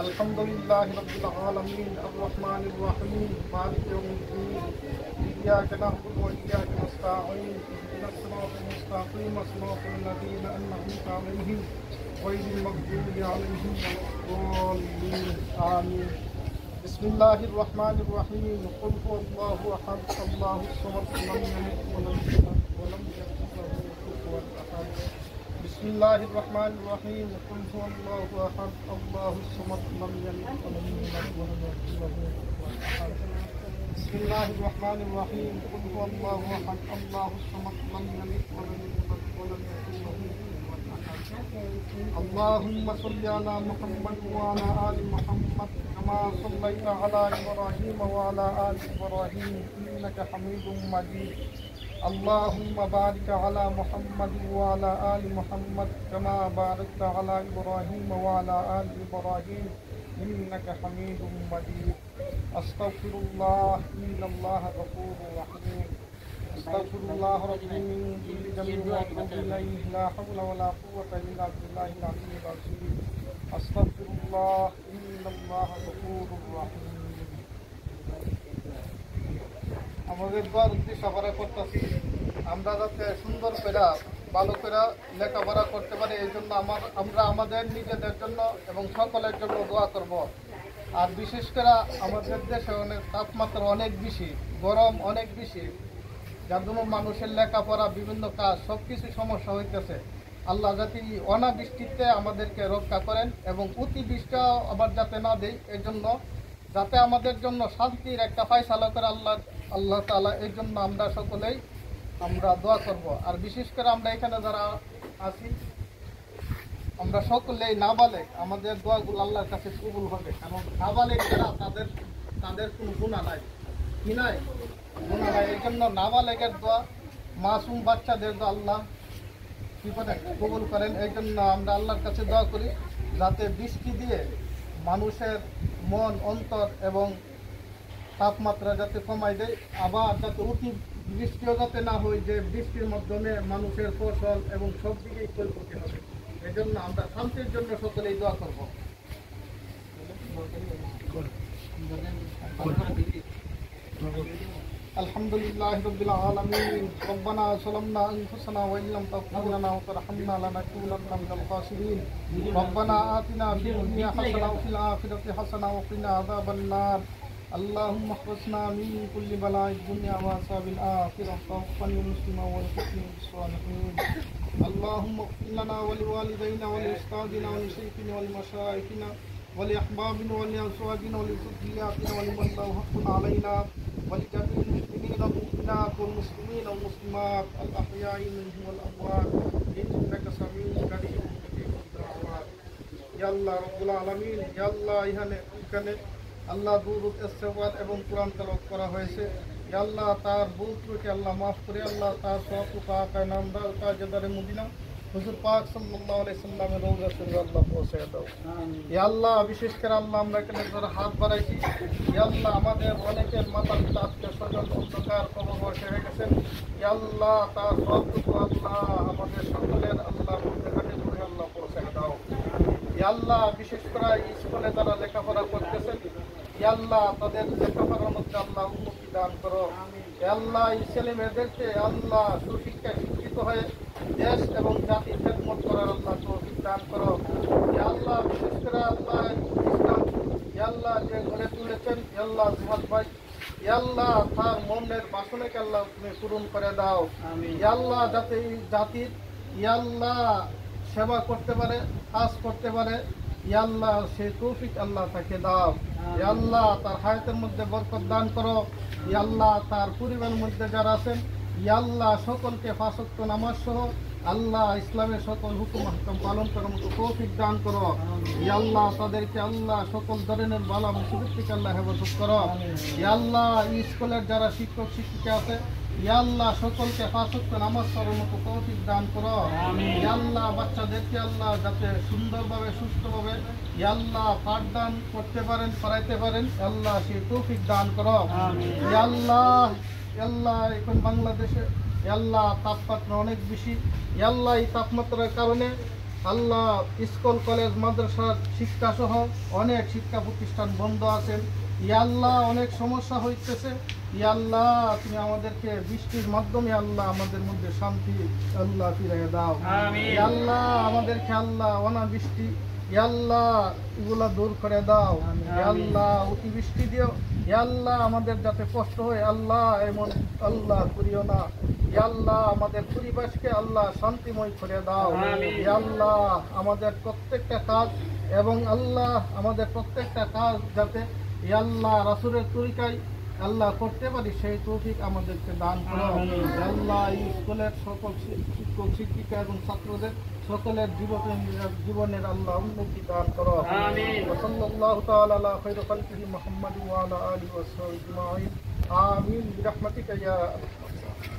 Alhamdulillahi Rabbil Alamin, Ar-Rahmanir Rahim, Maliki Yawmiddin, Iyyaka na'budu wa iyyaka nasta'in, ihdinas siratal mustaqim, siratal ladzina an'amta 'alaihim, ghayril maghdubi 'alaihim waladdallin. Amin. Bismillahir Rahmanir Rahim. Qul huwallahu ahad, Allahus samad, lam yalid wa lam yulad wa lam yakul lahu kufuwan ahad. Bismillahir Rahmanir Rahim. Qul huwallahu ahad, Allahus samad, lam yalid wa lam yulad wa lam yakul lahu kufuwan ahad. Bismillahir Rahmanir Rahim. Qul huwallahu ahad, Allahus samad, lam yalid wa lam yulad wa lam yakul lahu kufuwan ahad. Allahumma salli ala Muhammad wa ala ali Muhammad kama sallaita ala Ibrahim wa ala ali Ibrahim innaka Hamidum Majid. Allahumma barik ala Muhammad wa ala ali Muhammad kama barakta ala Ibrahim wa ala ali Ibrahim innaka Hamidum Majid. Astaghfirullah, innallaha ghafurur rahim. Astaghfirullah rabbi min kulli dhanbin wa atubu ilayhi, la hawla wa la quwwata illa billahil aliyyil azim. Astaghfirullah, innallaha ghafurur rahim. আমাদের দোয়ার উদ্দেশ্য আমরা করতেছি আমরা যাতে সুন্দর করে ভালো করে লেখাপড়া করতে পারি, এই জন্য আমরা আমাদের নিজেদের জন্য এবং সকলের জন্য দোয়া করব। আর বিশেষ করে আমাদের দেশে অনেক তাপমাত্রা অনেক বেশি, গরম অনেক বেশি, যার জন্য মানুষের লেখাপড়া বিভিন্ন কাজ সব কিছু সমস্যা হইতেছে। আল্লাহ যাতে অনাবৃষ্টিতে আমাদেরকে রক্ষা করেন এবং অতিবৃষ্টিও আবার যাতে না দেয়, এই জন্য যাতে আমাদের জন্য শান্তির একটা ফায়সালা করে আল্লাহ তাআলা, এই জন্য আমরা সকলেই দোয়া করব। আর বিশেষ করে আমরা এখানে যারা আছি আমরা সকলেই নাবালেগ, আমাদের দোয়াগুলো আল্লাহর কাছে কবুল হবে। কারণ নাবালেগ যারা তাদের কোনো গুনাহ নাই, কি নাই, গুনাহ নাই। এই জন্য নাবালেগের দোয়া, মাসুম বাচ্চাদের দোয়া আল্লাহ কি করে কবুল করেন। এই জন্য আমরা আল্লাহর কাছে দোয়া করি যাতে বৃষ্টি দিয়ে মানুষের মন অন্তর এবং তাপমাত্রা যাতে কমাই দেয়, আবার যাতে অতি বৃষ্টিও যাতে না হয়, যে বৃষ্টির মাধ্যমে মানুষের ফসল এবং সব দিকেই ক্ষয়ক্ষতি হবে। এই জন্য আমরা শান্তির জন্য সকলেই দোয়া করব। আলহামদুলিল্লাহি রাব্বিল আলামিন। রব্বানা যালামনা আনফুসানা ওয়া ইল্লাম তাগফির লানা ওয়া তারহামনা লানাকুনান্না মিনাল খাসিরিন। রব্বানা আতিনা ফিদ দুনিয়া হাসানাতাও ওয়া ফিল আখিরাতি হাসানাতাও ওয়া কিনা আযাবান নার। আল্লাহুম্মা ইহফিজনা মিন কুল্লি বালাইদ দুনিয়া ওয়া আযাবিল আখিরাহ ওয়াতাওফানি মুসলিমান ওয়া আলহিqni বিস-সালিহিন। আল্লাহুম্মা ইগফির লানা ওয়া লিওয়ালিদাইনা ওয়া লিউস্তাদিনা ওয়া লিশাইখিনা ওয়া লিমাশায়িখিনা ওয়া লিআহবাবিনা ওয়া লিআজওয়াজিনা ওয়া লিযurriyyatina ওয়া লিমান লাহু হাক্কুন আলাইনা ওয়া লিজামি'il মুসলিমিনা ওয়াল মুমিনাত ওয়াল মুসলিমিনা ওয়াল মুসলিমাত আল আহইয়া'i মিনহুম ওয়াল আমওয়াত ইন্নাকা সামিউন কারীম মুজিবুদ দাওয়াত। ইয়া আল্লাহ রাব্বুল আলামিন, ইয়া আল্লাহ এখানে আল্লাহ দুরূদ ইস্তেগফার এবং কোরআন তেলাওয়াত করা হয়েছে। ইয়া আল্লাহ তার ভুল ত্রুটি আল্লাহ মাফ করে, আল্লাহ তার সওয়াব পাক নামদার তাজদারে মদিনা হুজুর পাক সাল্লাল্লাহু আলাইহি সাল্লামের রওজা শরীফে আল্লাহ পৌঁছে দাও। ইয়া আল্লাহ বিশেষ করে আল্লাহ আমরা এখানে যারা হাত বাড়াইছি, ইয়া আল্লাহ আমাদের অনেকের মাতা পিতা আত্মীয় স্বজন অন্ধকার কবরবাসী হয়ে গেছেন, ইয়া আল্লাহ তার সওয়াবটুকু আল্লাহ আমাদের সকলের আল্লাহ মধ্যখানে করে আল্লাহ পৌঁছে দাও। ইয়া আল্লাহ বিশেষ করে স্কুলে যারা লেখাপড়া করতেছেন, ইয়া আল্লাহ তাদের লেখাপড়ার মধ্যে আল্লাহ উন্নতি দান করো। ইয়া আল্লাহ এই ছেলে মেয়েদেরকে আল্লাহ সুশিক্ষায় শিক্ষিত হয়ে দেশ এবং জাতির খেদমত করার আল্লাহ তৌফিক দান করো। ইয়া আল্লাহ বিশেষ করে আল্লাহ ইসলাম ইয়া আল্লাহ যে ঘরে তুলেছেন, ইয়া আল্লাহ জুহাদ ভাই, ইয়া আল্লাহ তার মনের বাসনাকে আল্লাহ তুমি পূরণ করে দাও। ইয়া আল্লাহ যাতে এই জাতির ইয়া আল্লাহ সেবা করতে পারে, কাজ করতে পারে, ইয়া আল্লাহ সেই তৌফিক আল্লাহ তাকে দাও। ইয়া আল্লাহ তার হায়াতের মধ্যে বরকত দান করো। ইয়া আল্লাহ তার পরিবারের মধ্যে যারা আছেন, ইয়া আল্লাহ সকলকে ৫ ওয়াক্ত নামাজ সহ আল্লাহ ইসলামের সকল হুকুম আহকাম পালন করার মতো তৌফিক দান করো। ইয়া আল্লাহ তাদেরকে আল্লাহ সকল ধরনের বালা মুসিবত থেকে আল্লাহ হেফাজত করো। ইয়া আল্লাহ স্কুলের যারা শিক্ষক শিক্ষিকা আছে, ইয়া আল্লাহ সকলকে ৫ ওয়াক্ত নামাজ পড়ার মতো তৌফিক দান করো। ইয়া আল্লাহ বাচ্চাদেরকে আল্লাহ যাতে সুন্দরভাবে সুস্থভাবে ইয়া আল্লাহ পাঠদান করতে পারেন, পড়াইতে পারেন, আল্লাহ সেই তৌফিক দান করো। ইয়া আল্লাহ আল্লাহ এখন বাংলাদেশে আল্লাহ তাপমাত্রা অনেক বেশি। আল্লাহ এই তাপমাত্রার কারণে আল্লাহ স্কুল কলেজ মাদ্রাসার শিক্ষা সহ অনেক শিক্ষা প্রতিষ্ঠান বন্ধ আছেন। আল্লাহ অনেক সমস্যা হইতেছে। আল্লাহ তুমি আমাদেরকে বৃষ্টির মাধ্যমে আল্লাহ আমাদের মধ্যে শান্তি আল্লাহ ফিরিয়ে দাও। আল্লাহ আমাদেরকে আল্লাহ অনাবৃষ্টি আল্লাহ এগুলা দূর করে দাও। আল্লাহ অতিবৃষ্টি দিও। আল্লাহ আমাদের যাতে কষ্ট হয় আল্লাহ এমন আল্লাহ করিও না। আল্লাহ আমাদের পরিবেশকে আল্লাহ শান্তিময় করে দাও। আল্লাহ আমাদের প্রত্যেকটা কাজ এবং আল্লাহ আমাদের প্রত্যেকটা কাজ যাতে আল্লাহ রাসূলের তরিকায় আল্লাহ করতে পারি সেই তৌফিক আমাদেরকে দান করো। আল্লাহ এই স্কুলের সকল শিক্ষক শিক্ষিকা এবং ছাত্রদের সকলের জীবনের আল্লাহ উন্নতি দান করো। সাল্লাল্লাহু তাআলা আলা খায়রি খালকিহি মুহাম্মাদ ওয়া আলা আলিহি ওয়া সাহবিহি আজমাইন। আমিন বিরহমাতিকা ইয়া